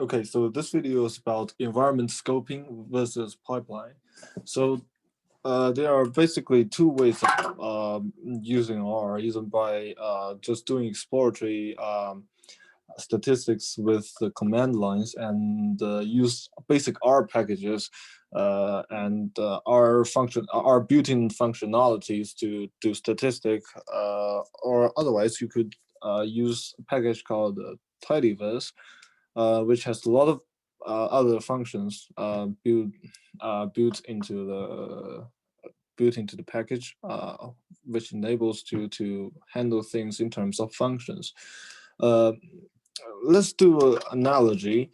Okay, so this video is about environment scoping versus pipeline. So there are basically two ways of using R, either by just doing exploratory statistics with the command lines and use basic R packages and R built-in functionalities to do statistic, or otherwise you could use a package called tidyverse, which has a lot of other functions built into the package, which enables you to handle things in terms of functions. Uh, let's do an analogy.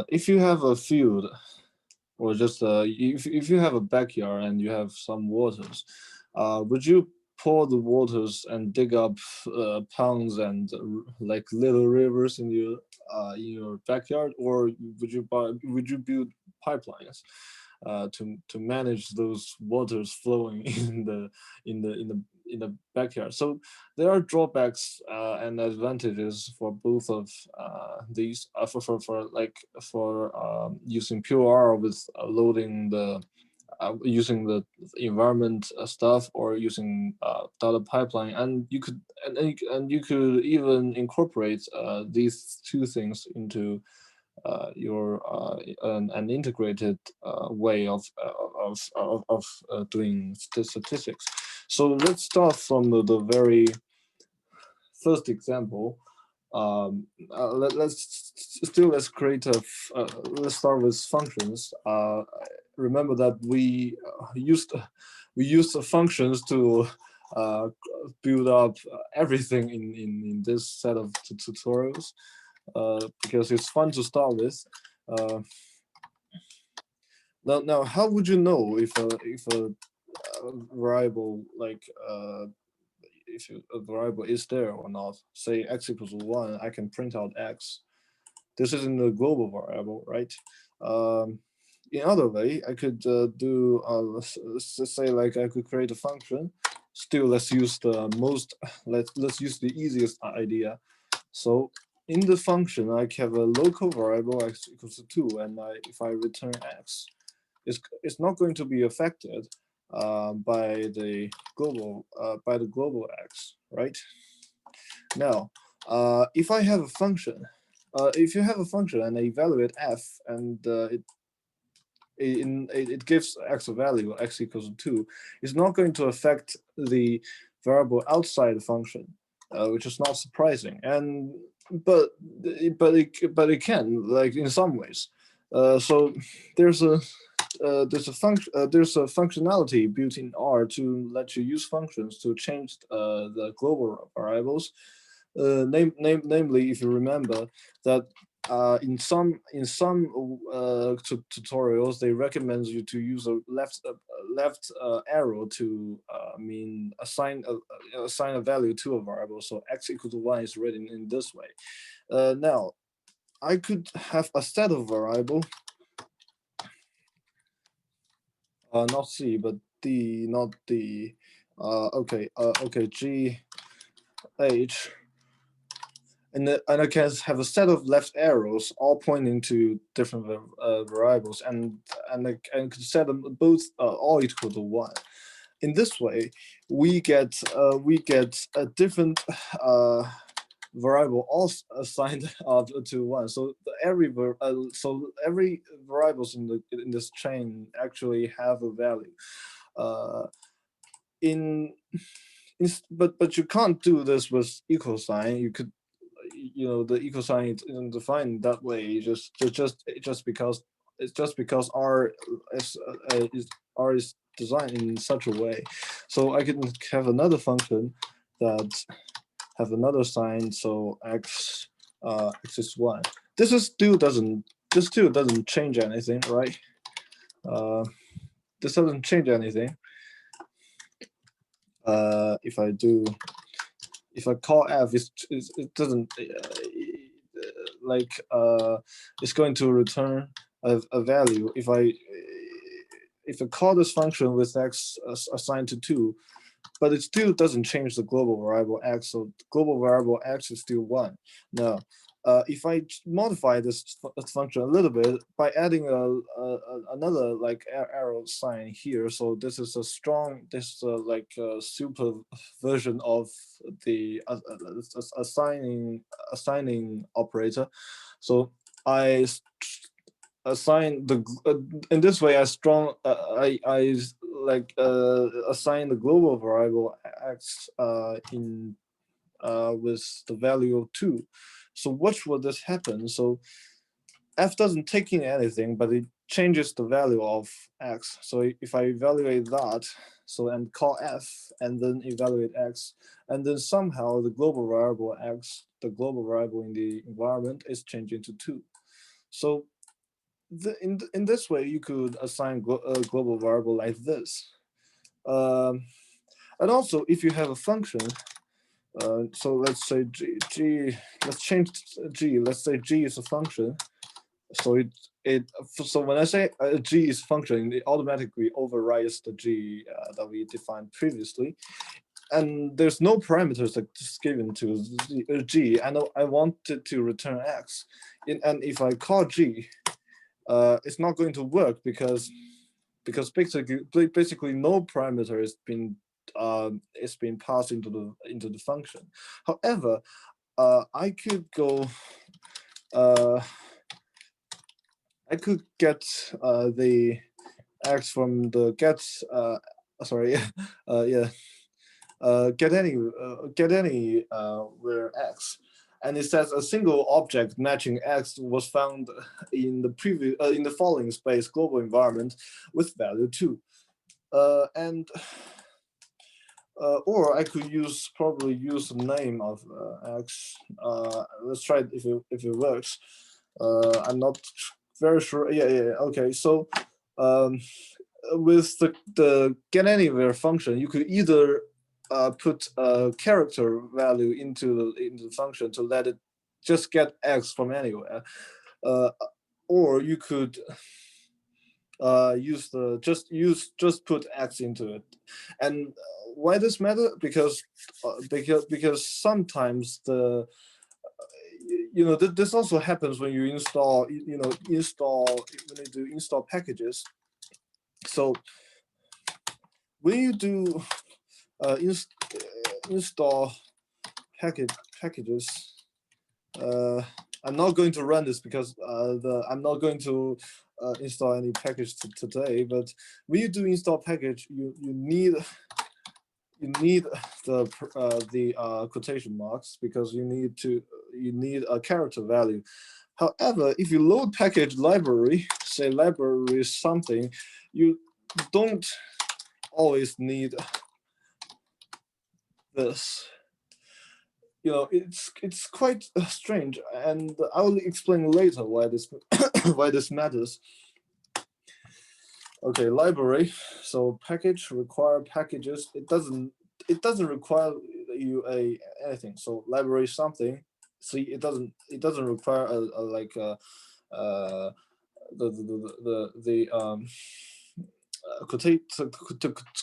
If you have a field, or just if you have a backyard and you have some waters, would you pour the waters and dig up ponds and like little rivers in your backyard, or would you build pipelines to manage those waters flowing in the backyard? So there are drawbacks and advantages for both of these. For using pure R with loading the using the environment stuff, or using data pipeline, and you could even incorporate these two things into your an integrated way of doing statistics. So let's start from the very first example. Let's create let's start with functions. Remember that we used the functions to uh, build up everything in this set of tutorials, because it's fun to start with. Uh, now, how would you know if a variable if a variable is there or not? Say x equals 1, I can print out x. This isn't a global variable, right? Um, in other way, I could do let's say, like, I could create a function. Still, let's use the easiest idea. So in the function, I have a local variable x equals to 2, and if I return x, it's not going to be affected by the global x, right? Now, if I have a function, if you have a function and I evaluate f, and it gives x a value, x equals to 2, it's not going to affect the variable outside the function, which is not surprising. And but it can, like, in some ways. So there's a there's a functionality built in R to let you use functions to change the global variables. Namely, if you remember that in some tutorials, they recommend you to use a left arrow to assign a value to a variable. So x equal to 1 is written in this way. Now, I could have a set of variable, not C, but D, not D. Okay, G, H, and I can have a set of left arrows all pointing to different variables, and I could set them both all equal to 1. In this way, we get a different variable all assigned to 1. So every variables in this chain actually have a value. Uh, in, but you can't do this with equal sign. You could, the equal sign isn't defined that way. Just because R is designed in such a way. So I can have another function that have another sign. So x is 1. This still doesn't change anything, right? Uh, this doesn't change anything. If I call f, it doesn't it's going to return a value. If I call this function with x assigned to 2, but it still doesn't change the global variable x. So the global variable x is still 1. Now, if I modify this function a little bit by adding another like arrow sign here, so this is a strong, this is like a super version of the assigning operator. So I assign the in this way I like assign the global variable x in with the value of 2. So watch what this happens. So f doesn't take in anything, but it changes the value of x. So if I evaluate that, so and call f and then evaluate x, and then somehow the global variable x, the global variable in the environment, is changing to 2. So in this way, you could assign a global variable like this. And also, if you have a function, so let's say g, let's change g. Let's say g is a function. So so when I say g is function, it automatically overrides the g that we defined previously. And there's no parameters that's given to g. I know I wanted to return x, and if I call g, it's not going to work because basically no parameter has been it's been passed into the function. However, I could go I could get the x from the get sorry yeah get any where x, and it says a single object matching x was found in the previous in the following space global environment with value 2, and or I could probably use the name of x. Let's try it if it works. I'm not very sure. Yeah. Okay. So with the get anywhere function, you could either put a character value into the function to let it just get x from anywhere, or you could just put x into it. And why this matter? Because sometimes the this also happens when you install when you do install packages. So when you do install packages, I'm not going to run this because I'm not going to install any package today. But when you do install package, you need the quotation marks because you need a character value. However, if you load package library, say library something, you don't always need this. It's quite strange, and I will explain later why this why this matters. Okay, library. So package require packages. It doesn't require you anything. So library something. See, it doesn't require the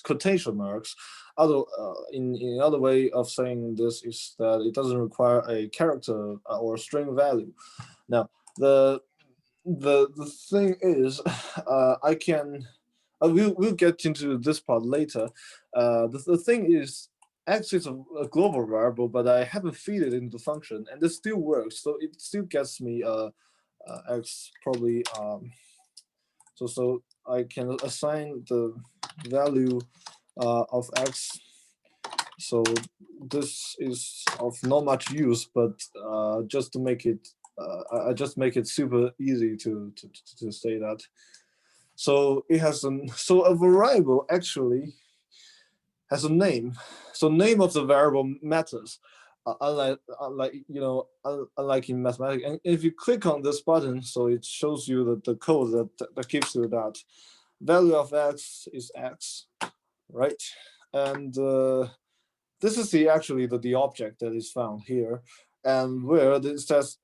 quotation marks. In other way of saying this is that it doesn't require a character or string value. Now the thing is, we'll get into this part later. The thing is, x is a global variable, but I haven't feed it into the function, and this still works. So it still gets me x probably. So I can assign the value of x. So this is of not much use, but just to make it, I just make it super easy to say that. So it has so a variable actually has a name. So name of the variable matters. Unlike in mathematics, and if you click on this button, so it shows you the code that gives you that value of x is x, right? And this is actually the object that is found here, and where it says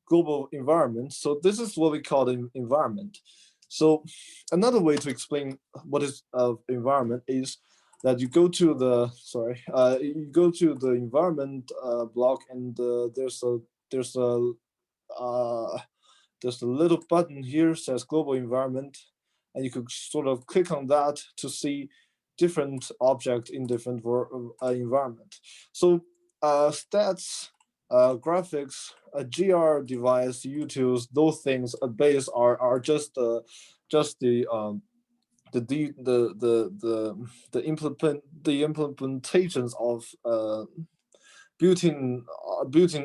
global environment. So this is what we call the environment. So another way to explain what is environment is that you go to the you go to the environment block, and there's a there's a little button here says global environment, and you could sort of click on that to see different objects in different environment. So stats, graphics, a GR device, utils, those things, a base are just the implementations of built-in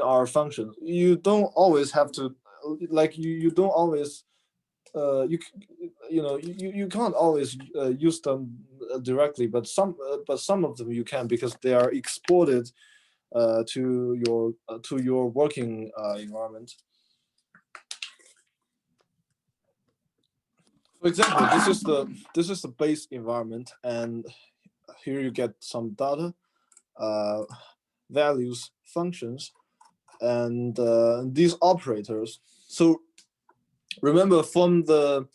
R functions. You don't always have to, like you don't always you can't always use them directly, but some of them you can, because they are exported to your working environment. For example, this is the base environment, and here you get some data, values, functions, and these operators. So remember from the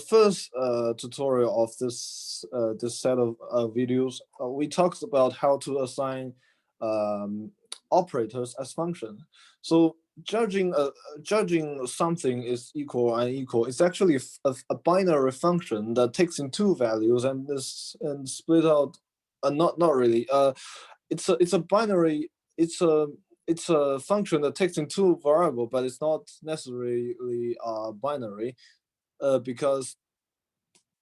first tutorial of this set of videos, we talked about how to assign operators as function. So judging something is equal or unequal, it's actually a binary function that takes in two values and split out. Not really. It's a binary. It's a function that takes in two variable, but it's not necessarily binary, because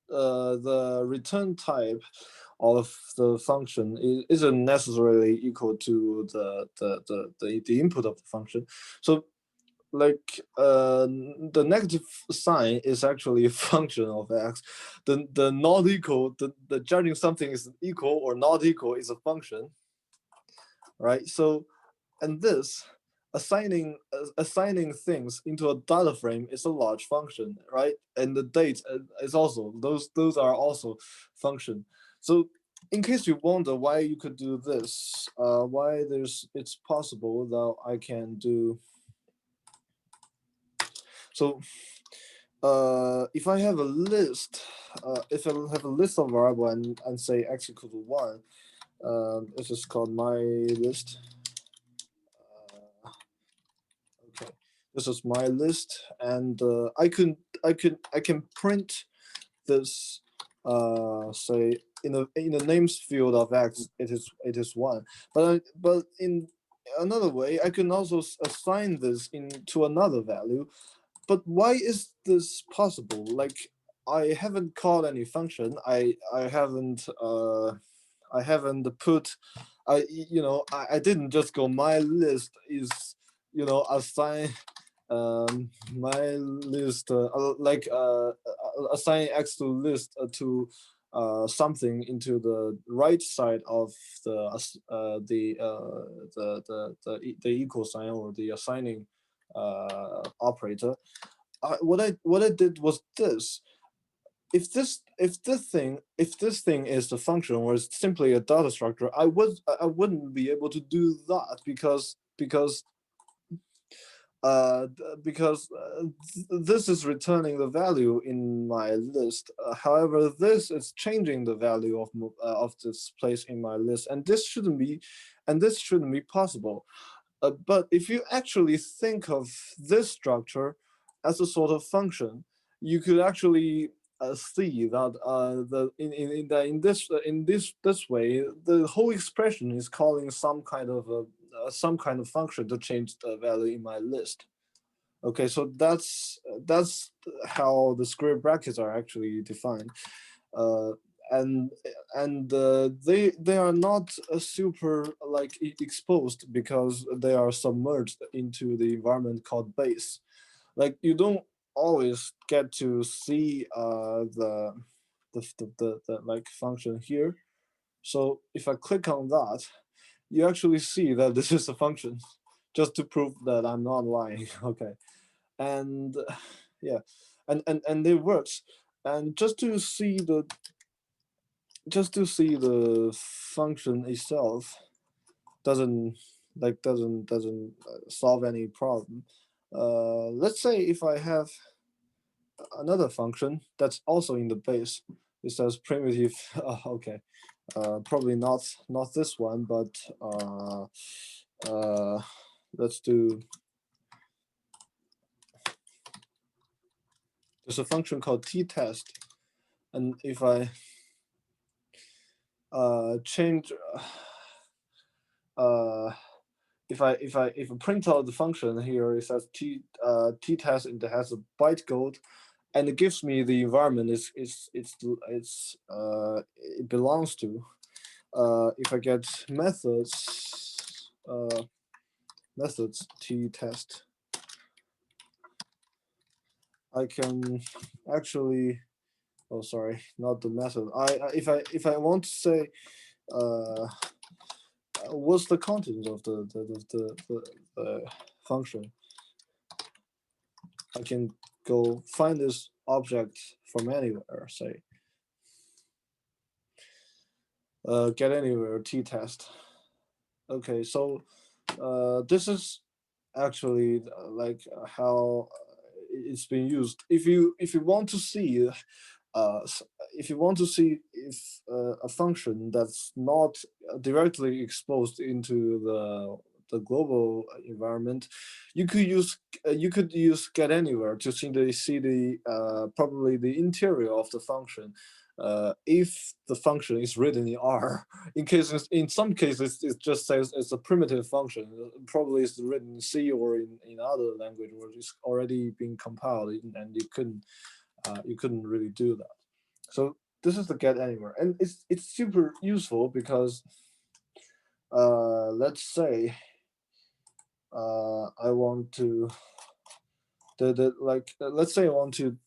the return type of the function isn't necessarily equal to the input of the function. So like the negative sign is actually a function of x. The not equal, the judging something is equal or not equal is a function, right? So, and this assigning things into a data frame is a large function, right? And the date is also, those are also function. So in case you wonder why you could do this, why it's possible that I can do. So if I have a list, if I have a list of variable and say x equal to 1, this is called my list. Okay, this is my list, and I can print this, say in the names field of x, it is 1. But in another way, I can also assign this into another value. But why is this possible? Like, I haven't called any function. I haven't put, I didn't just go my list is, assign my list, assign x to list to something into the right side of the equal sign or the assigning operator. What I did was this. If this thing is the function or it's simply a data structure, I wouldn't be able to do that because this is returning the value in my list. However, this is changing the value of this place in my list, and this shouldn't be possible. But if you actually think of this structure as a sort of function, you could actually see that in this way, the whole expression is calling some kind of function to change the value in my list. Okay, so that's how the square brackets are actually defined. And they are not super like exposed because they are submerged into the environment called base. Like, you don't always get to see the like function here. So if I click on that, you actually see that this is a function, just to prove that I'm not lying. Okay, and yeah, and it works. And just to see the function itself doesn't solve any problem. Let's say if I have another function that's also in the base, it says primitive. Okay, probably not this one, but let's do there's a function called t-test, and if I change if I print out the function here, it says t-test, and it has a byte code, and it gives me the environment it belongs to. If I get methods t-test, I can actually, oh sorry, not the method. If I want to say what's the content of the function, I can go find this object from anywhere, say get anywhere t-test. Okay, so this is actually like how it's been used. If you want to see if you want to see if a function that's not directly exposed into the global environment, you could use get anywhere to see the probably the interior of the function. If the function is written in R, in some cases it just says it's a primitive function. Probably it's written in C or in other language where it's already been compiled, and you couldn't really do that. So this is the get anywhere, and it's super useful because let's say I want to let's say I want to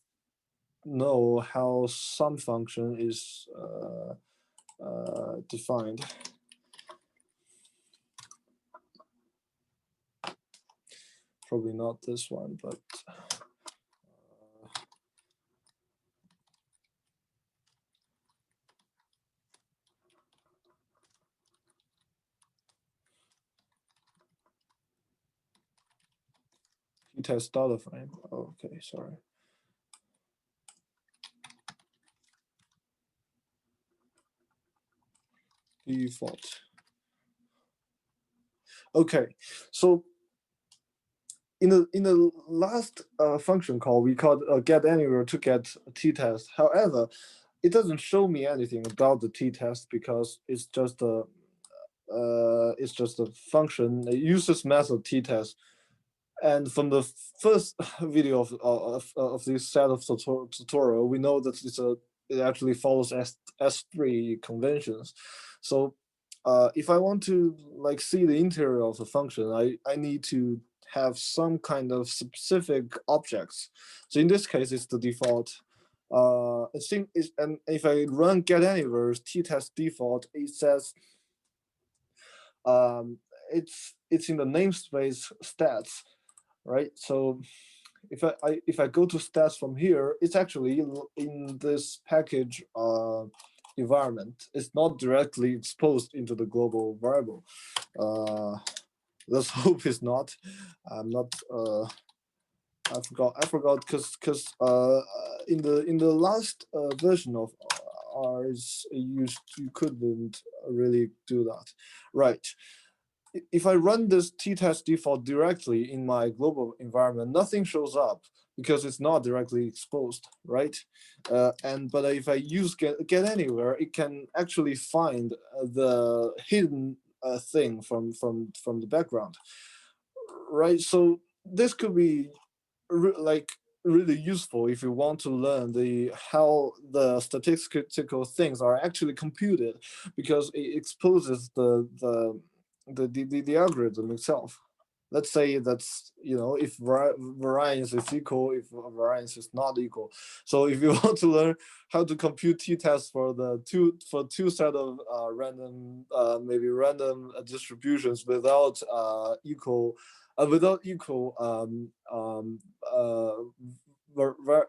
know how some function is defined. Probably not this one, but t-test dollar frame. Okay, sorry. Default. Okay, so in the last function call, we called get anywhere to get t-test. However, it doesn't show me anything about the t-test because it's just a function. It uses method t-test. And from the first video of this set of tutorial, we know that it actually follows S3 conventions. So if I want to like see the interior of the function, I need to have some kind of specific objects. So in this case, it's the default. And if I run get anywhere t-test default, it says it's in the namespace stats, right? So if I go to stats from here, it's actually in this package environment. It's not directly exposed into the global variable. Let's hope it's not. I'm not. I forgot because in the last version of R, you couldn't really do that, right? If I run this t-test default directly in my global environment, nothing shows up because it's not directly exposed, right? But if I use get anywhere, it can actually find the hidden thing from the background, right? So this could be really useful if you want to learn how the statistical things are actually computed, because it exposes the algorithm itself. Let's say that's, if variance is equal, if variance is not equal. So if you want to learn how to compute t-tests for two set of maybe random distributions without equal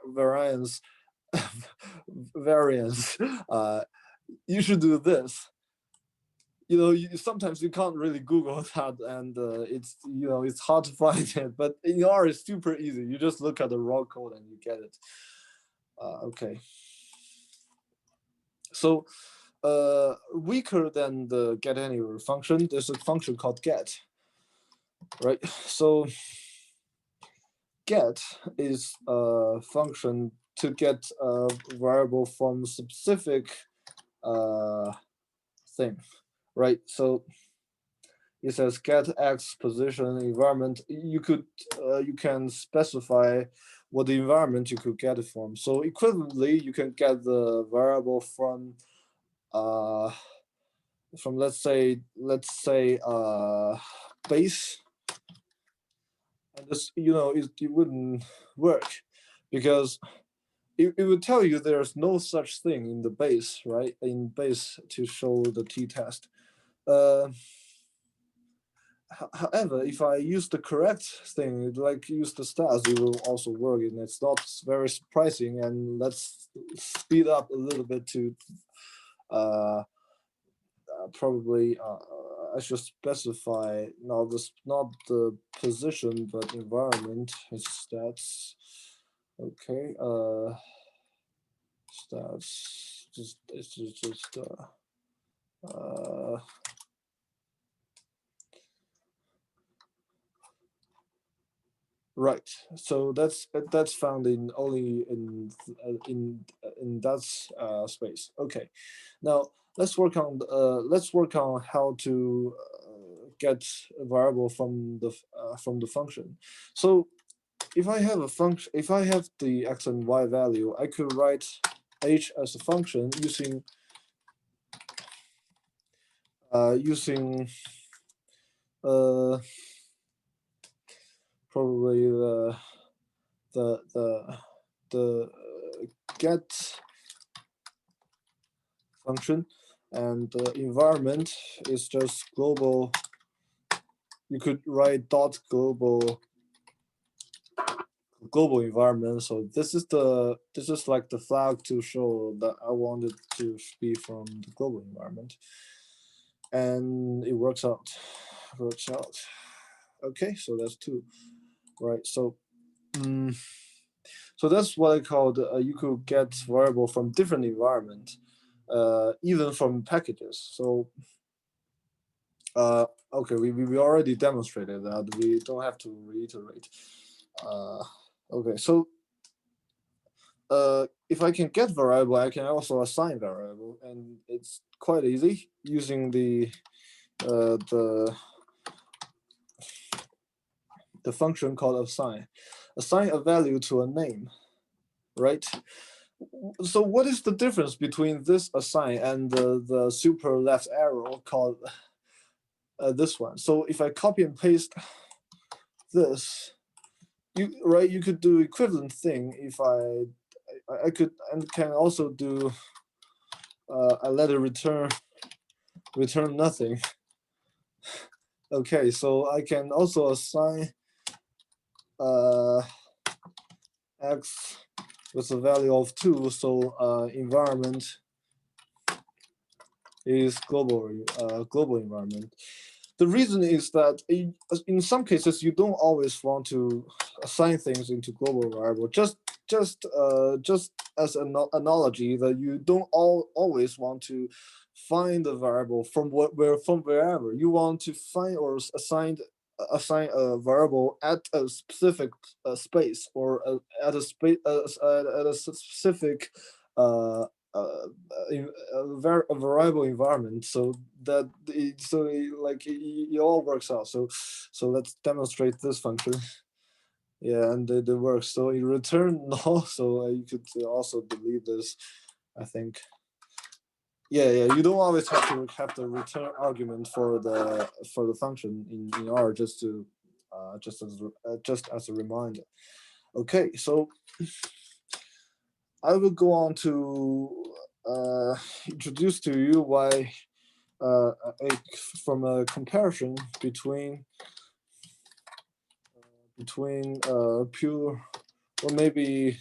variance variance, you should do this. Sometimes you can't really Google that, and it's hard to find it. But in R, it's super easy. You just look at the raw code and you get it. Okay. So weaker than the get anywhere function, there's a function called get, right? So get is a function to get a variable from specific thing, right? So it says get x position environment. You can specify what the environment you could get it from. So equivalently, you can get the variable from let's say base, and this it wouldn't work because it would tell you there's no such thing in the base, right? In base to show the t-test. However, if I use the correct thing, like use the stars, it will also work, and it's not very surprising. And let's speed up a little bit to probably I should specify not the position but environment. It's stats. Okay. Stats. It's just right. So that's found in only in that space. Okay. Now let's work on how to get a variable from the function. So if I have a function, if I have the x and y value, I could write h as a function using probably the get function, and the environment is just global. You could write dot global environment. So this is like the flag to show that I want it to be from the global environment, and it works out. Okay, so that's two, right? So so that's what I called you could get variable from different environment, even from packages. So okay, we already demonstrated that. We don't have to reiterate. Okay, so if I can get variable, I can also assign variable, and it's quite easy using the function called assign. Assign a value to a name, right? So what is the difference between this assign and the super left arrow called this one? So if I copy and paste this, you could do equivalent thing. If I could and can also do I let it return nothing. Okay, so I can also assign x with a value of 2. So environment is global environment. The reason is that in some cases you don't always want to assign things into global variable. Just as an analogy, that you don't always want to find the variable from wherever you want to find or assign a variable at a specific space, or at a specific a variable environment, so that it all works out. So let's demonstrate this function. Yeah, and it works. So you return null. So you could also delete this, I think. Yeah, you don't always have to have the return argument for the function in R, just as a reminder. Okay, so I will go on to introduce to you why from a comparison between pure, or maybe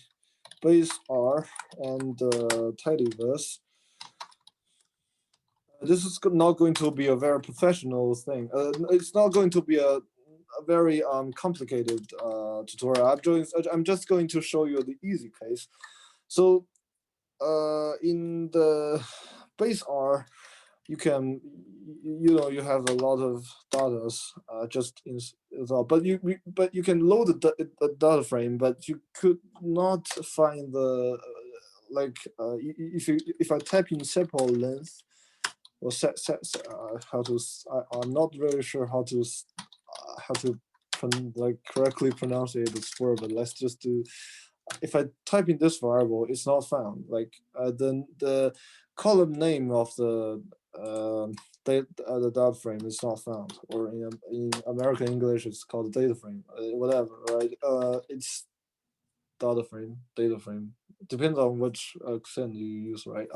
base R and tidyverse. This is not going to be a very professional thing. It's not going to be a very complicated tutorial. I'm just going to show you the easy case. So in the base R, you can you have a lot of data just but you can load the data frame, but you could not find the if I type in sepal length or how to I'm not really sure how to correctly pronounce this word, but let's just do. If I type in this variable, it's not found. Like then the column name of the data frame is not found, or in American English it's called data frame, whatever, right? It's data frame, depends on which accent you use, right?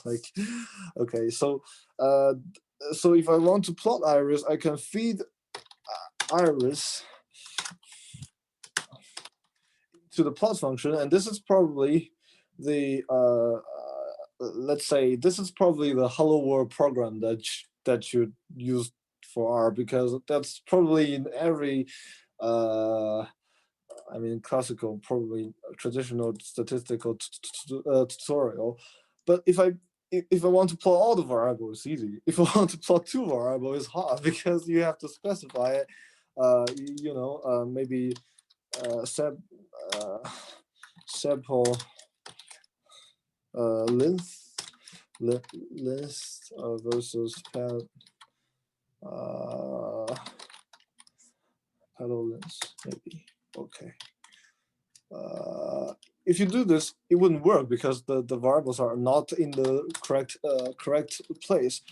Like, okay, so if I want to plot iris, I can feed iris to the plot function, and this is probably the let's say this is probably the hello world program that you use for R, because that's probably in every I mean classical, probably traditional statistical tutorial. But if I want to plot all the variables, it's easy. If I want to plot two variables, it's hard because you have to specify it. Maybe sample length versus pedal length, maybe. Okay. If you do this, it wouldn't work because the variables are not in the correct place.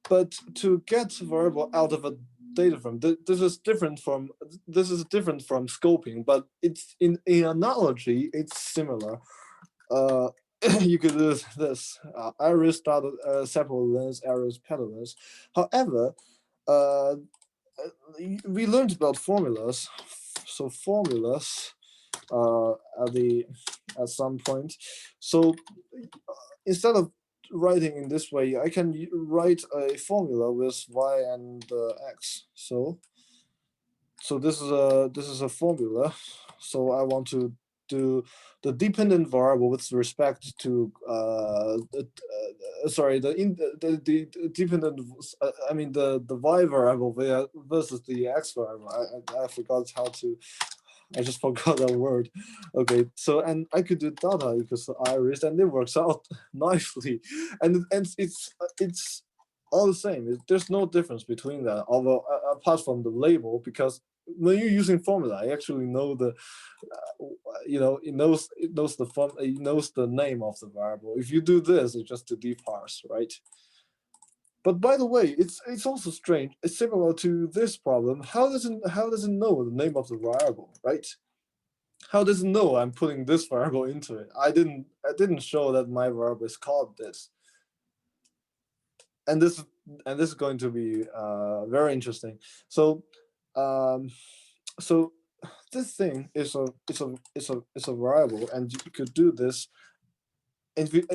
But to get variable out of a data frame, this is different from scoping, but it's in analogy, it's similar. You could do this. Iris started sepal length, iris pedal length. However, we learned about formulas. So formulas at some point. So instead of writing in this way, I can write a formula with y and x. So this is a formula. So I want to do the dependent variable with respect to the dependent. I mean the y variable versus the x variable. I forgot how to. I just forgot that word. Okay, so and I could do data equals iris, and it works out nicely, and it's all the same. There's no difference between that, although apart from the label, because when you're using formula, I actually know the, it knows the name of the variable. If you do this, it's just to deparse, right? But by the way, it's also strange. It's similar to this problem. How does it know the name of the variable, right? How does it know I'm putting this variable into it? I didn't show that my variable is called this. And this is going to be very interesting. So so this thing is a variable, and you could do this.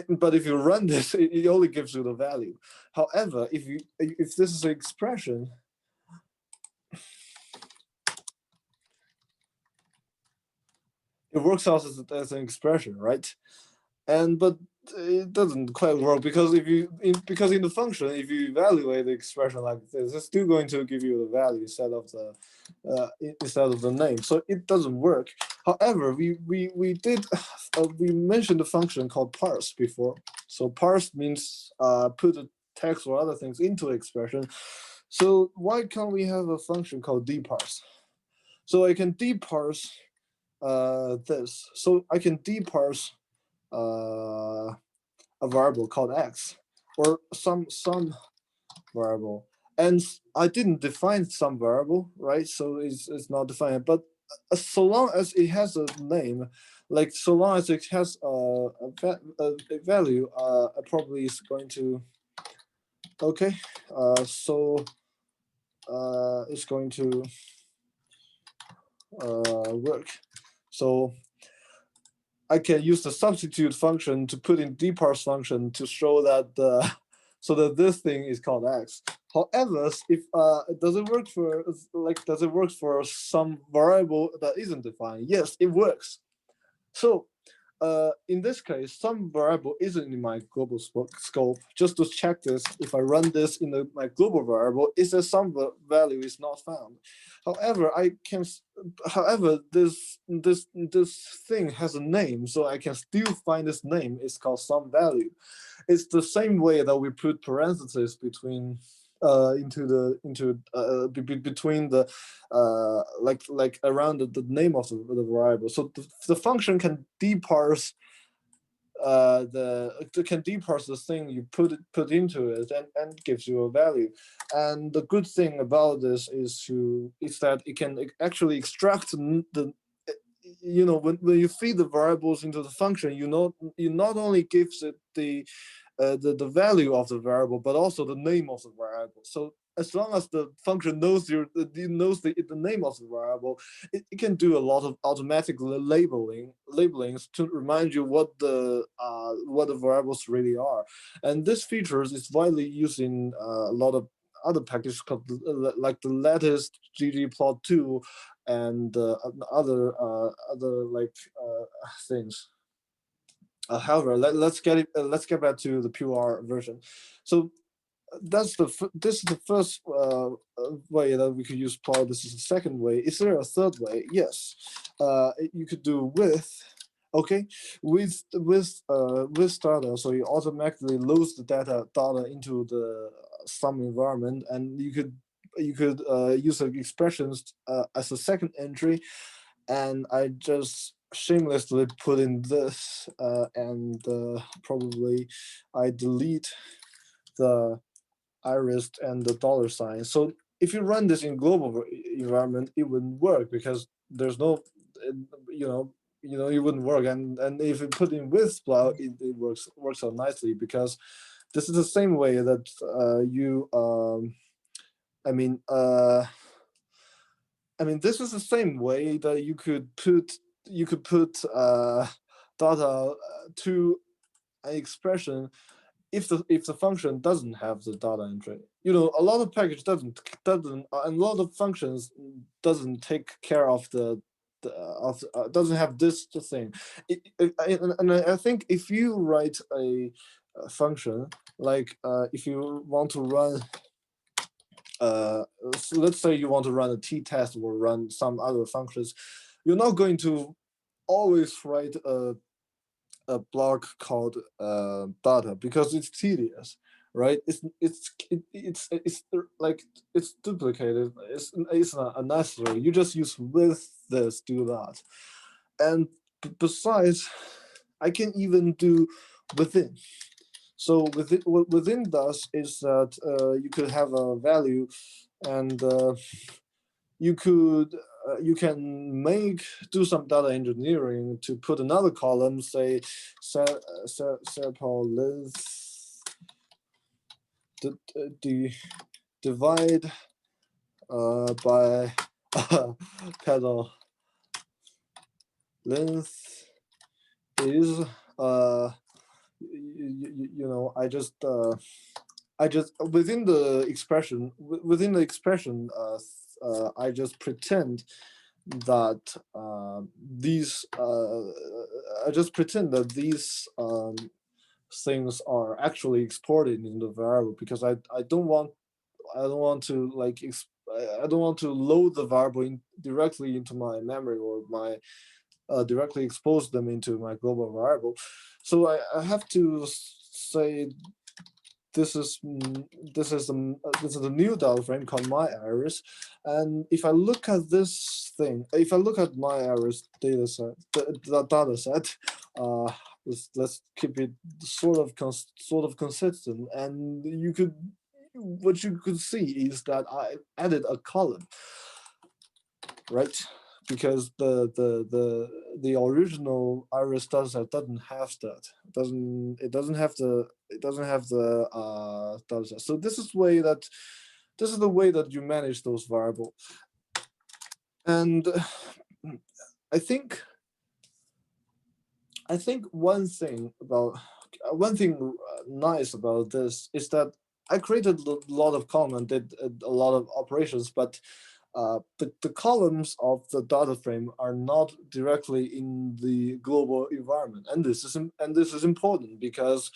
But if you run this, it only gives you the value. However, if this is an expression, it works out as an expression, right? But it doesn't quite work because because in the function, if you evaluate the expression like this, it's still going to give you the value instead of the name. So it doesn't work. However, we mentioned a function called parse before. So parse means put the text or other things into expression. So why can't we have a function called dparse? So I can dparse this. So I can dparse a variable called x, or some variable, and I didn't define some variable, right? So it's not defined. But so long as it has a name, like so long as it has a value, probably is going to. Okay, so it's going to work. So I can use the substitute function to put in dparse function to show that so that this thing is called x. However, if does it work for some variable that isn't defined? Yes, it works. So in this case, some variable isn't in my global scope. Just to check this, if I run this in my global variable, is there some value is not found? However, this thing has a name, so I can still find this name. It's called some value. It's the same way that we put parentheses between between the like around the name of the variable. So the function can deparse the thing you put into it and gives you a value. And the good thing about this is that it can actually extract the when you feed the variables into the function, you not only gives it the value of the variable, but also the name of the variable. So as long as the function knows the name of the variable, it can do a lot of automatic labelings to remind you what the variables really are. And this features is widely used in a lot of other packages called like the lattice ggplot2 and other like things. However, let's get back to the pure version. So this is the first way that we could use plot. This is the second way. Is there a third way? Yes, you could do with. Okay, with data, so you automatically load the data into the some environment, and you could use the expressions as a second entry, and I just shamelessly put in this, and probably I delete the iris and the dollar sign. So if you run this in global environment, it wouldn't work because there's no, you know, it wouldn't work. And if you put in with Splout, it works out nicely because this is the same way that this is the same way that you could put data to an expression if the function doesn't have the data entry. A lot of package doesn't and a lot of functions doesn't take care of doesn't have this thing. And I think if you write a function like if you want to run so let's say you want to run a t-test or run some other functions, you're not going to always write a block called data because it's tedious, right? It's duplicated. It's not unnecessary. You just use with this, do that, and besides, I can even do within. So within does is that you could have a value, and you can do some data engineering to put another column, say sample length divide by pedal length is I just within the expression I just pretend that these things are actually exported in the variable because I don't want to I don't want to load the variable directly into my memory or my directly expose them into my global variable. So I have to say this is a new data frame called myIris, and if I look at this thing, if I look at myIris data set, the data set, let's keep it sort of consistent, and what you could see is that I added a column, right? Because the original iris dataset doesn't have that. It doesn't have the dataset. So this is the way that you manage those variables. And I think one thing nice about this is that I created a lot of column and did a lot of operations, but the columns of the data frame are not directly in the global environment, and this is important because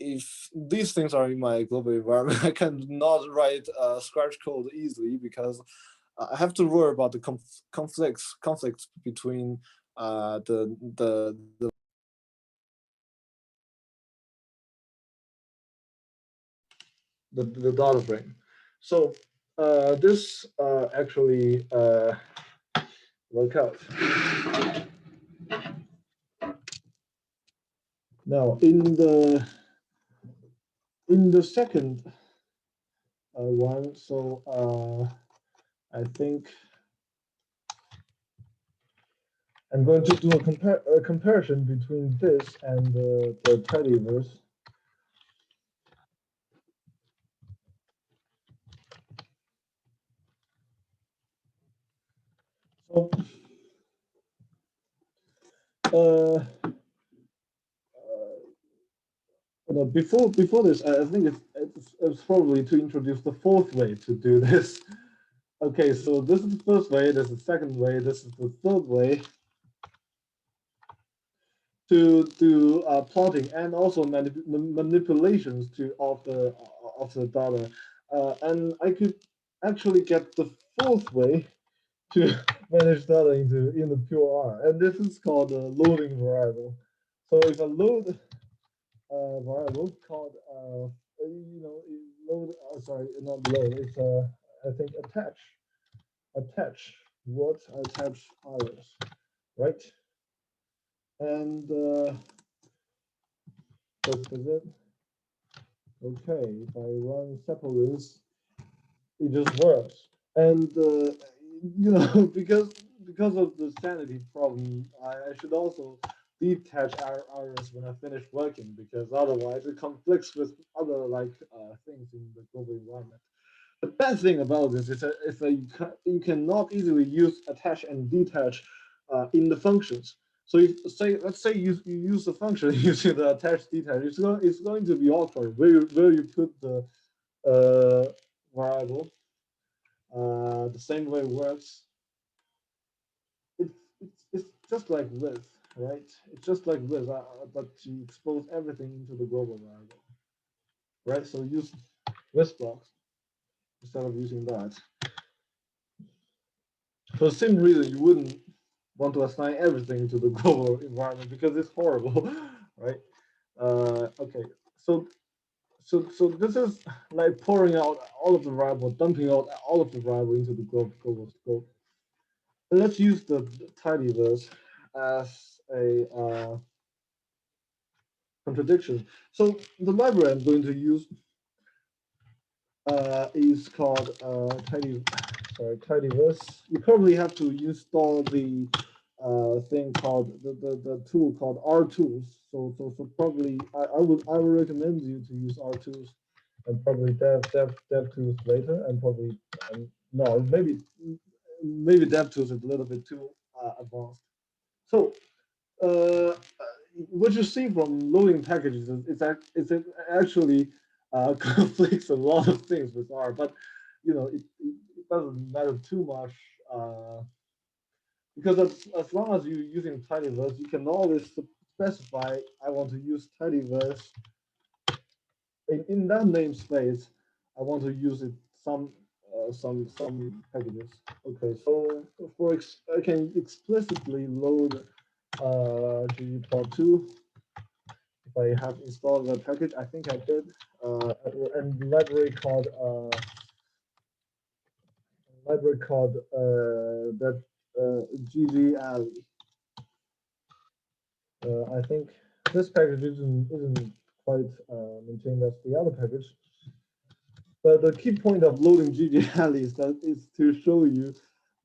if these things are in my global environment, I cannot write Scratch code easily because I have to worry about the conflicts between the data frame. So this actually work out. Now in the second one, so I think I'm going to do a comparison between this and the tidyverse. So before this, I think it's probably to introduce the fourth way to do this. Okay, so this is the first way, this is the second way, this is the third way to do plotting and also manipulations of the data, and I could actually get the fourth way to manage data in the pure R, and this is called a loading variable. So if I load a variable called load, sorry, not load, it's I think attach iris, right? And that's it. Okay, if I run separates, it just works. And because of the sanity problem, I should also detach iris when I finish working, because otherwise it conflicts with other things in the global environment. The bad thing about this is that you cannot easily use attach and detach in the functions. So let's say you use the function using the attach detach, it's going to be awkward where you put the variable. The same way it works. It's just like this, right? It's just like this, but you expose everything into the global variable, right? So use this box instead of using that. For the same reason, you wouldn't want to assign everything to the global environment because it's horrible, right? Okay, so this is like pouring out all of the variable, dumping out all of the variable into the global scope. Let's use the tidyverse as a contradiction. So the library I'm going to use is called tidyverse. You probably have to install the thing called the tool called RTools. So probably I would recommend you to use RTools and probably DevTools later, and probably no, maybe DevTools is a little bit too advanced. So what you see from loading packages is it actually conflicts a lot of things with R, but it doesn't matter too much because as long as you're using tidyverse, you can always specify I want to use tidyverse in that namespace. I want to use it some packages. Okay, so I can explicitly load ggplot2 if I have installed the package. I think I did, and library called that ggalley. I think this package isn't quite maintained as the other package. But the key point of loading ggalley is to show you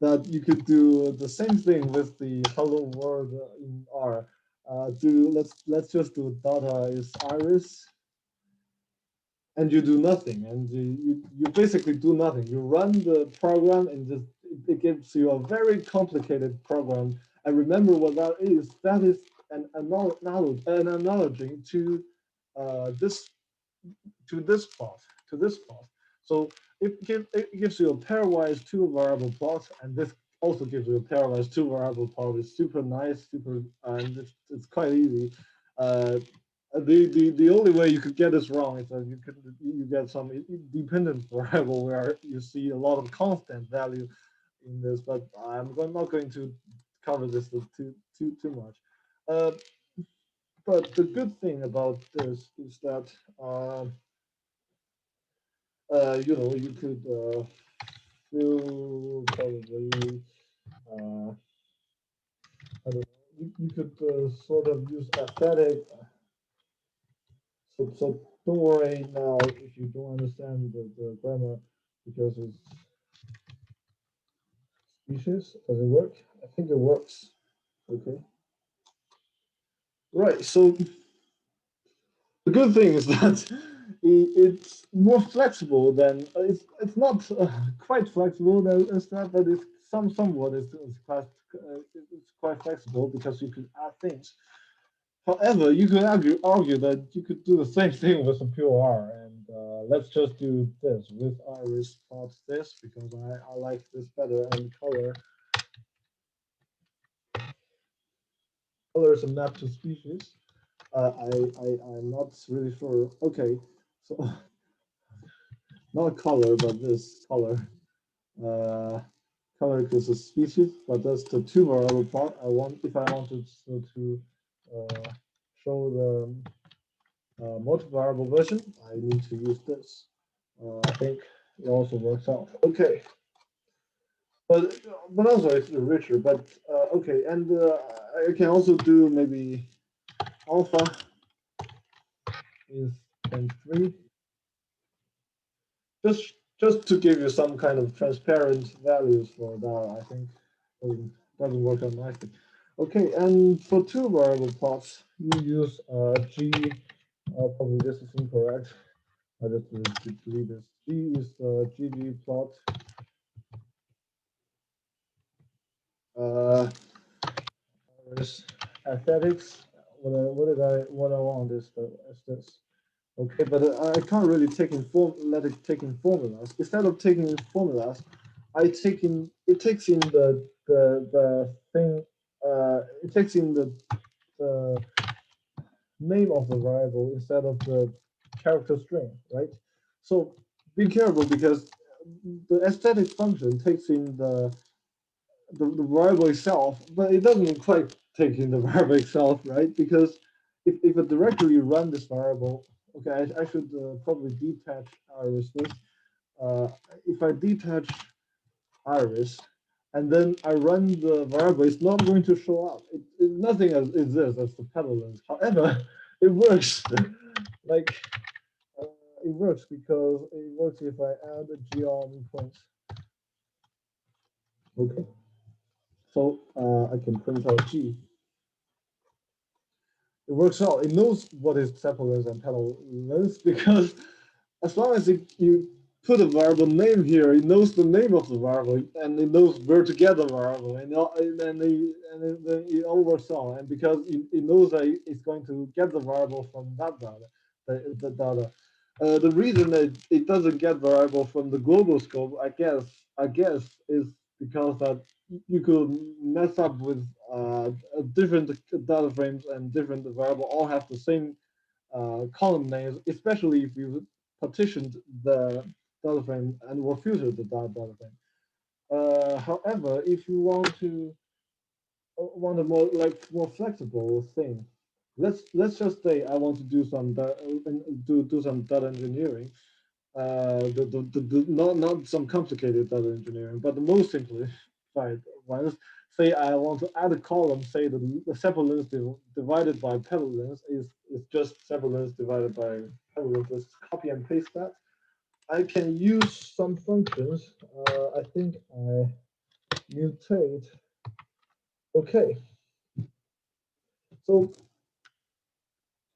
that you could do the same thing with the hello world in R. Let's just do data is iris, and you do nothing, and you basically do nothing. You run the program, and just it gives you a very complicated program. And remember what that is. That is an analogy to this plot. So it gives you a pairwise two variable plot, and this also gives you a pairwise two variable plot. It's super nice, super, and it's quite easy. Uh, the only way you could get this wrong is that you get some dependent variable where you see a lot of constant value in this, but not going to cover this too much. Uh, but the good thing about this is that you could feel probably I don't know. You could sort of use aesthetic. So don't worry now if you don't understand the grammar because it's species. Does it work? I think it works. Okay. Right. So the good thing is that it's more flexible than it's not quite flexible than that, but it's somewhat it's quite flexible because you could add things. However, you could argue that you could do the same thing with a pure R, and let's just do this with iris plot this because I like this better, and color is a map to species. I'm not really sure. Okay, so not color, but this color. Uh, Color is a species, but that's the two variable part. If I wanted to show the multi-variable version, I need to use this. I think it also works out. Okay, but also it's richer. But okay, and I can also do maybe alpha is 0.3, just to give you some kind of transparent values for that. I think doesn't work out nicely. Okay, and for two variable plots, you use G. Probably this is incorrect. I just delete this. G is the GG plot. Uh, aesthetics. What I want is this. Okay, but I can't really let it take in formulas. Instead of taking in formulas, it takes in the thing. It takes in the name of the variable instead of the character string, right? So be careful because the aesthetic function takes in the variable itself, but it doesn't quite take in the variable itself, right? Because if I directly run this variable, okay, I should probably detach iris this. Uh, if I detach iris and then I run the variable, it's not going to show up. Nothing exists as the pedal length. However, it works. like uh, it works because it works if I add a geom points. Okay, so I can print out G. It works out. It knows what is sepal length and pedal length because as long as you put a variable name here, it knows the name of the variable and it knows where to get the variable, and then it all works out. And because it knows that it's going to get the variable from that data, the data. The reason that it doesn't get variable from the global scope, I guess, is because that you could mess up with different data frames and different variable all have the same column names, especially if you partitioned the data frame and will filter the data frame. However, if you want a more flexible thing, let's just say I want to do some data engineering. Not some complicated data engineering, but the most simplified ones. Say I want to add a column. Say the sepal length divided by pedal length is just sepal length divided by pedal length. Let's copy and paste that. I can use some functions. I think I mutate. Okay, so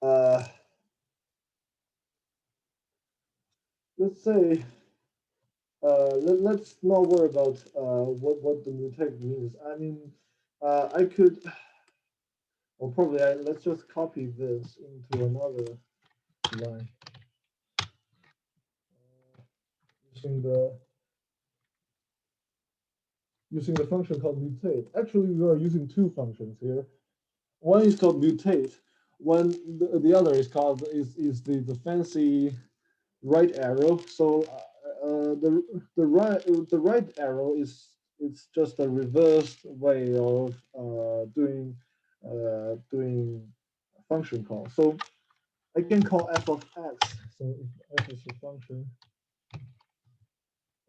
uh, let's say let's not worry about what the mutate means. I mean, I could. Or probably let's just copy this into another line. using the function called mutate. Actually, we are using two functions here. One is called mutate. One the other is called is the fancy right arrow. So the right arrow is it's just a reversed way of doing a function call. So I can call f of x. So if f is a function,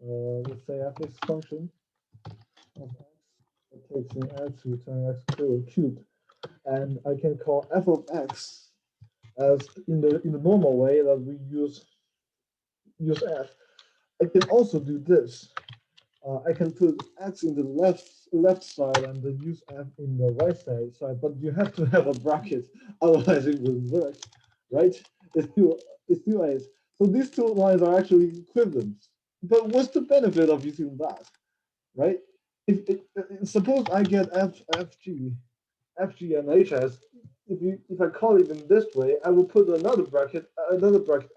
let's say f is function of x that takes in x to return x cubed, and I can call f of x as in the normal way that we use f. I can also do this. I can put x in the left side and then use f in the right side, but you have to have a bracket, otherwise it wouldn't work, right? It's still is. So these two lines are actually equivalent. But what's the benefit of using that, right? Suppose I get FG and HS. If I call it in this way, I will put another bracket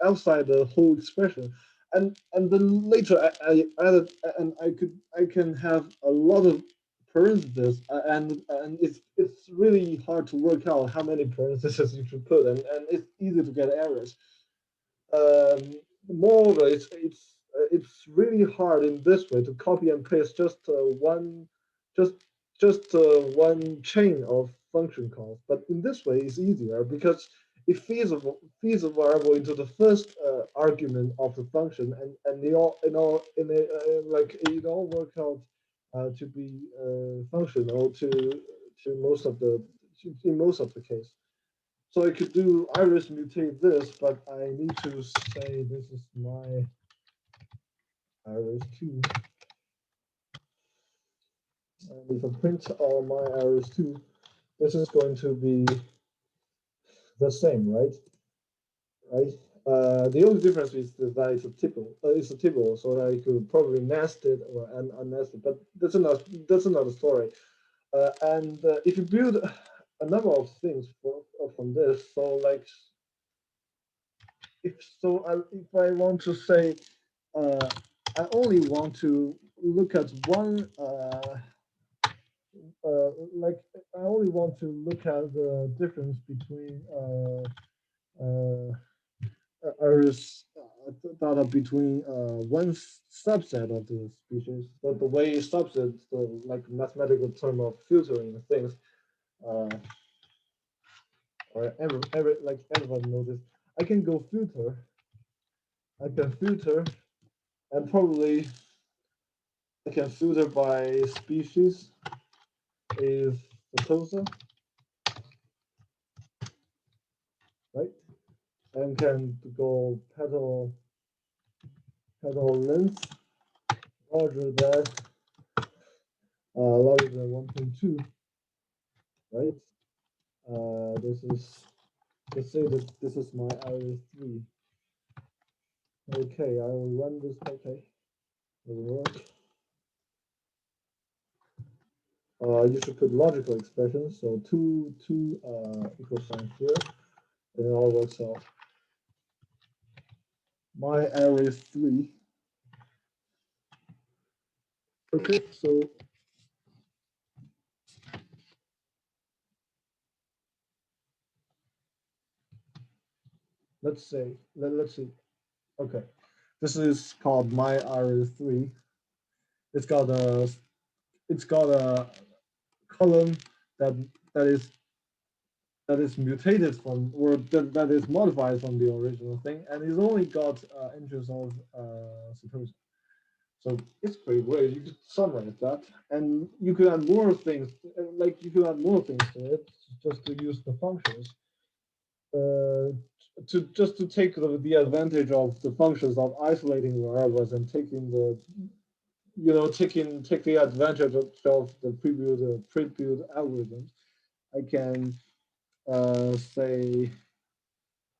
outside the whole expression, and then later I added and I can have a lot of parentheses, and it's really hard to work out how many parentheses you should put, and it's easy to get errors. Moreover, it's really hard in this way to copy and paste just one chain of function calls. But in this way, it's easier because it feeds a variable into the first argument of the function, and they all like it all works out to be functional to most of the in most of the case. So I could do iris mutate this, but I need to say this is my iris2. And if I print all my iris2, this is going to be the same, right? Right. The only difference is that it's a tuple, so I could probably nest it or unnest it, but that's another story. And if you build a number of things from this, so like if I want to say I only want to look at one like I only want to look at the difference between Earth's data between one subset of the species. The way subsets, the like mathematical term of filtering things, or everybody knows this. I can go filter. I can filter, and probably I can filter by species. Is Setosa, right? And can go petal length larger than 1.2, right? This is, let's say that this is my iris3. Okay, I will run this. Okay, doesn't work. You should put logical expressions, so two equal signs here, and it all works out. My iris3. Okay, so let's say let's see. Okay, this is called my iris3. It's got a column that is mutated from or that is modified from the original thing, and it's only got entries of Satoshi. So it's pretty great. You could summarize that, and you could add more things. Like you could add more things to it, just to use the functions. To take the advantage of the functions of isolating variables and taking the take the advantage of the pre-built algorithms. I can say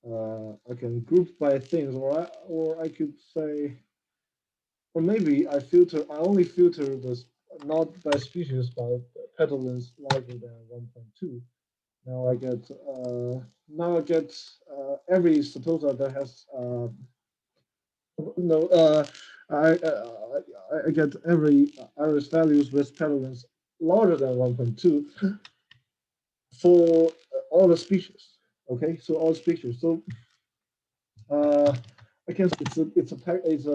I can group by things, or I could say, or maybe I only filter this not by species, but petal length larger than 1.2. Now I get every Setosa that has I get every iris values with petal length larger than 1.2 for all the species. Okay, so all species. So I guess it's a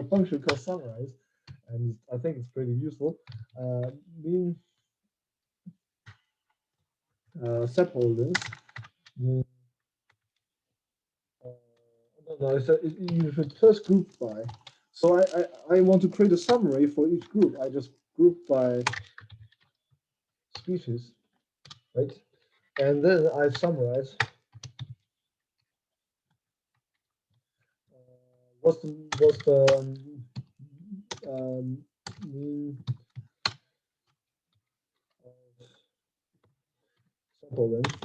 function called summarize, and I think it's pretty useful. Mean sepal length. Mean, no, you should first group by. So I want to create a summary for each group. I just group by species, right? And then I summarize what's the mean sample length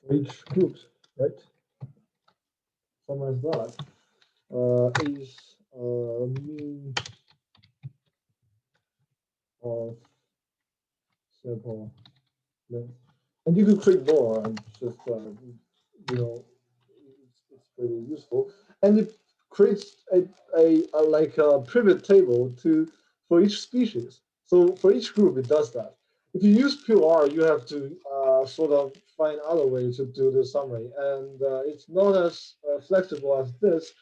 for each group, right? Summarize that is mean of sample length, and you can create more. And just you know, it's pretty useful, and it creates a like a pivot table to for each species. So for each group, it does that. If you use pure, you have to sort of find other ways to do the summary, and it's not as flexible as this.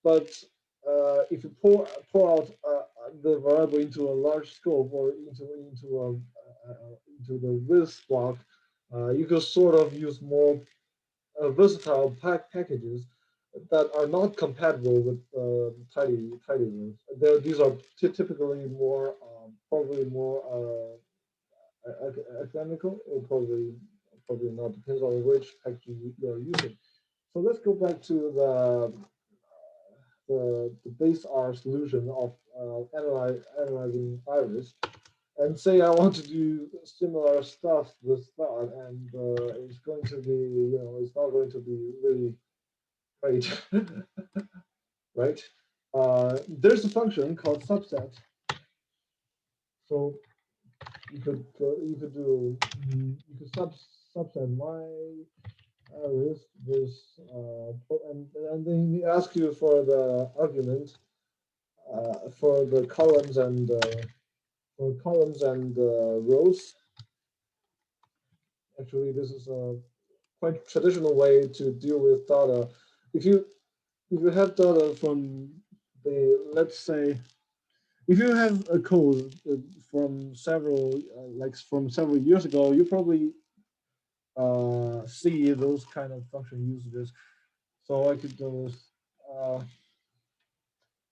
But if you pour out the variable into a large scope or into the width block, you can sort of use more versatile packages that are not compatible with tidy rooms. These are typically more probably more academical, or probably not, depends on which package you are using. So let's go back to the base R solution of analyzing iris, and say I want to do similar stuff with that, and it's going to be, it's not going to be really great, right? There's a function called subset. So you could subset my iris with and then he asks you for the argument for the columns and rows. Actually, this is a quite traditional way to deal with data. If you have data from let's say, if you have a code from several years ago, you probably see those kind of function usages. So I could do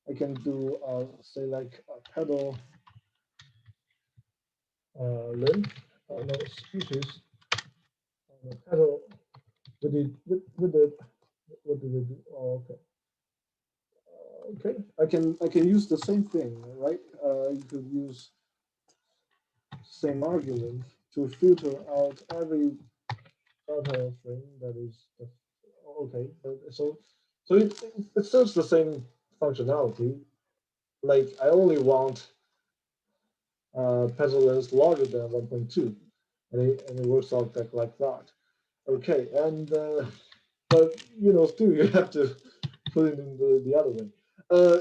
I can do say like a pedal length, no, species, pedal with the what do they do? Oh, okay. Okay, I can use the same thing, right? You could use same argument to filter out every data frame that is okay. So it serves the same functionality. Like I only want pencil length larger than 1.2, and it works out like that. Okay, and but still you have to put it in the other way.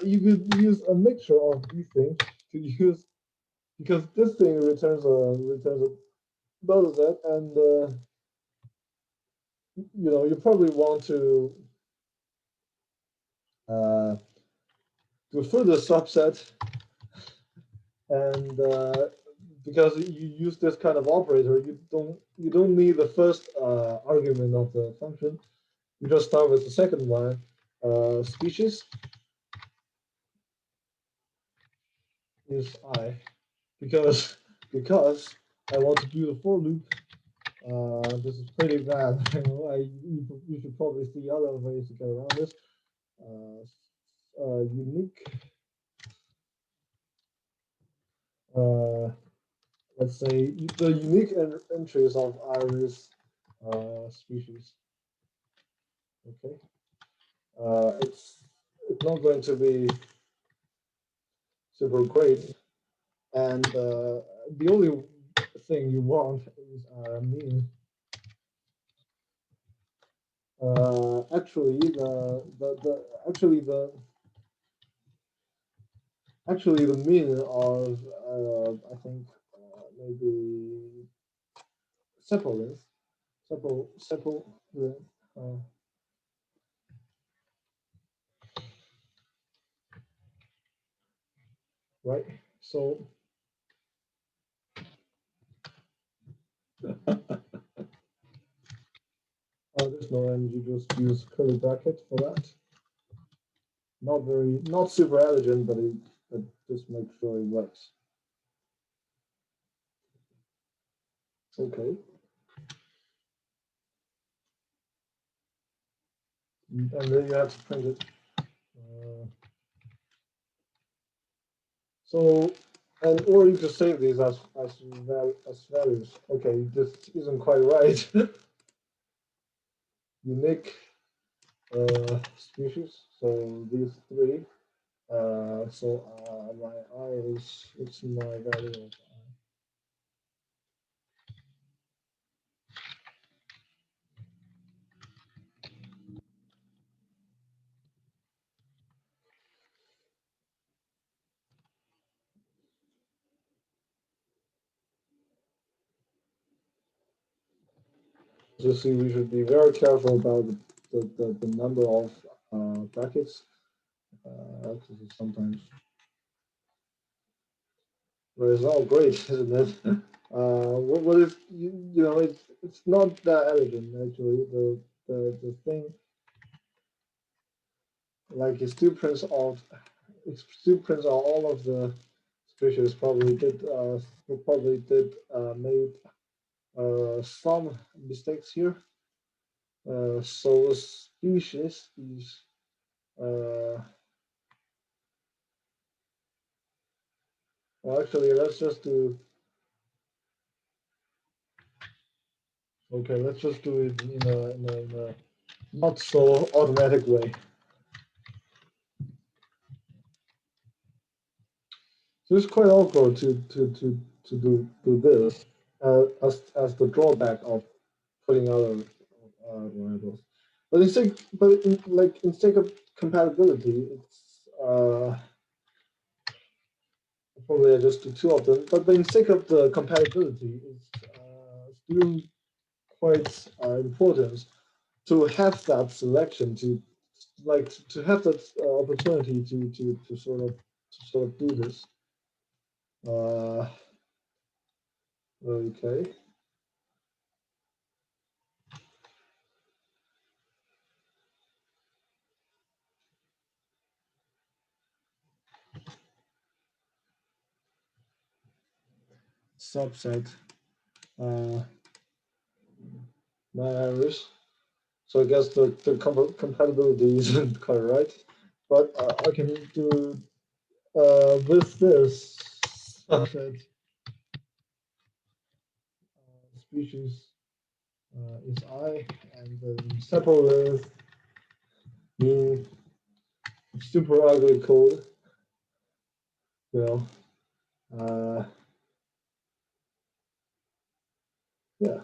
You could use a mixture of these things to use, because this thing returns a data set, and you probably want to do a further subset, and because you use this kind of operator, you don't need the first argument of the function. You just start with the second one, species is I, because I want to do the for loop. This is pretty bad. You should probably see other ways to get around this. Unique. Let's say the unique entries of iris species. Okay. It's not going to be super great, and the only thing you want is mean Actually, the meaning of I think maybe sepal length, sepal length. Right. So there's no energy. Just use curly bracket for that. Not super elegant, but just make sure it works. Okay. And then you have to print it. So, or you just save these as values. Okay, this isn't quite right. Unique species. So these three. So my I is it's my value of I. So see, we should be very careful about the number of brackets because sometimes but it's all great, isn't it? What if you know it's not that elegant actually. The thing like it still prints out all of the species probably did made some mistakes here. So species is well actually let's just do okay let's just do it in a not so automatic way. So it's quite awkward to do this as the drawback of putting other variables. But in sake of compatibility, it's probably I just do two of them. But in sake of the compatibility, it's still quite important to have that selection to have that opportunity to sort of do this. Okay. Subset my errors. So I guess the compatibility isn't quite right, but I can do with this subset species is I, and then sepal length mean super ugly code. Well, yeah.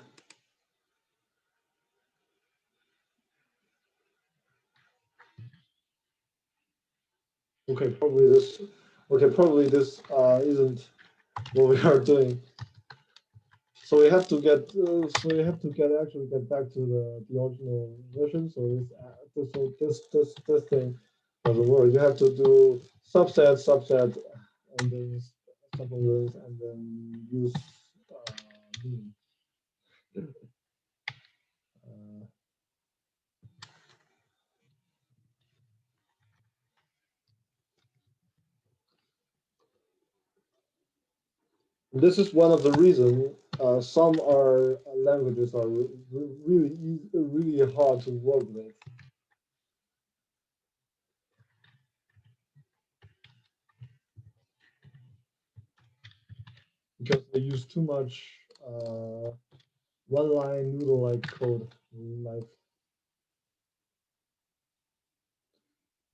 Okay, probably this. Okay, probably this isn't what we are doing. So we have to get. Actually get back to the original version. So this thing doesn't work. You have to do subset, and then sepal length, and then use mean. This is one of the reasons some are languages are really hard to work with. Because they use too much one-line noodle-like code, like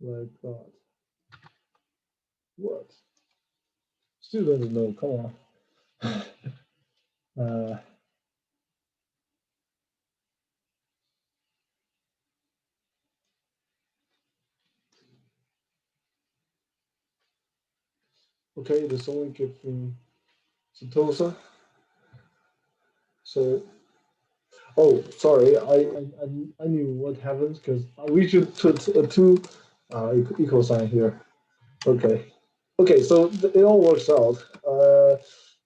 that. What? Still doesn't know. Come on. Okay, this only gives me Setosa. So, oh, sorry, I knew what happens because we should put a two equal sign here. Okay. Okay, so it all works out.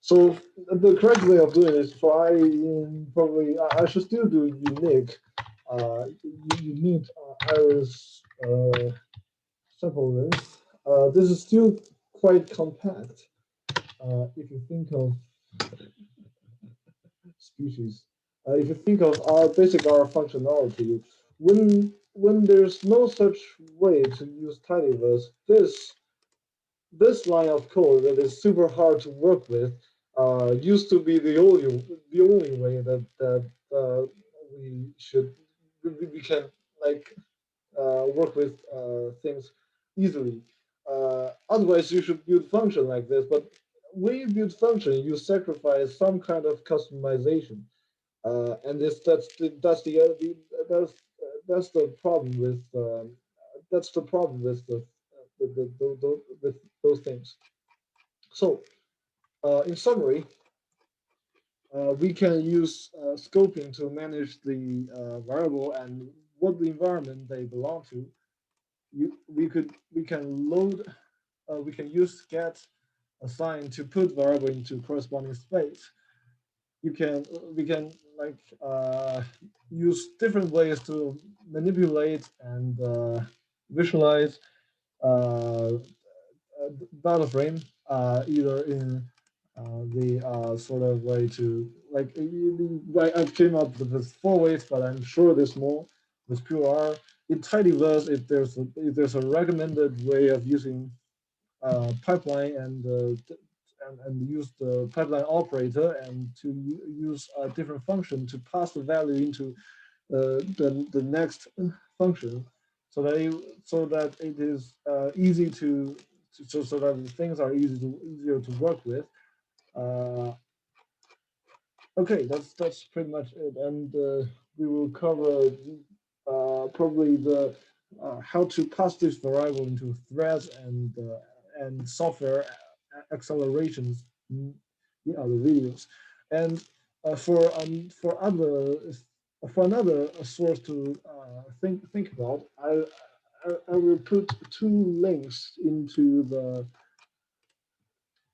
So the correct way of doing it is try in probably I should still do unique. Unique iris sample length. This is still quite compact. If you think of species, if you think of our basic R functionality, when there's no such way to use tidyverse, this line of code that is super hard to work with used to be the only way that we should we can like work with things easily. Otherwise, you should build function like this. But when you build function, you sacrifice some kind of customization, and that's the problem with with those things. So, in summary, we can use scoping to manage the variable and what the environment they belong to. We can load, we can use get assign to put variable into corresponding space. We can like use different ways to manipulate and visualize uh, data frame, either in the sort of way to like I came up with this four ways, but I'm sure there's more with pure R. In tidyverse, if there's a recommended way of using pipeline and use the pipeline operator and to use a different function to pass the value into the next function, so that it is easy so that things are easier to work with. Uh, okay, that's pretty much it, and we will cover probably the how to pass this variable into threads and software accelerations in the other videos. And for another source to think about, I will put two links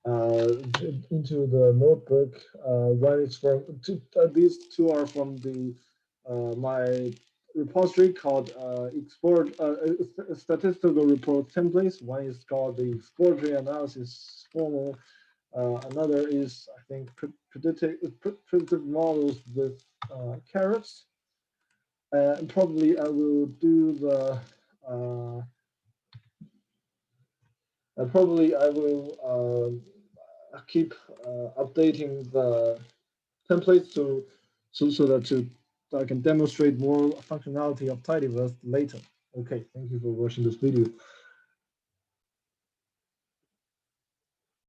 uh, into the notebook. One is from these two are from the my repository called export statistical report templates. One is called the exploratory analysis formal. Another is, I think, predictive models with carrots. And probably I will do the probably I will keep updating the templates so that I can demonstrate more functionality of tidyverse later. Okay, thank you for watching this video.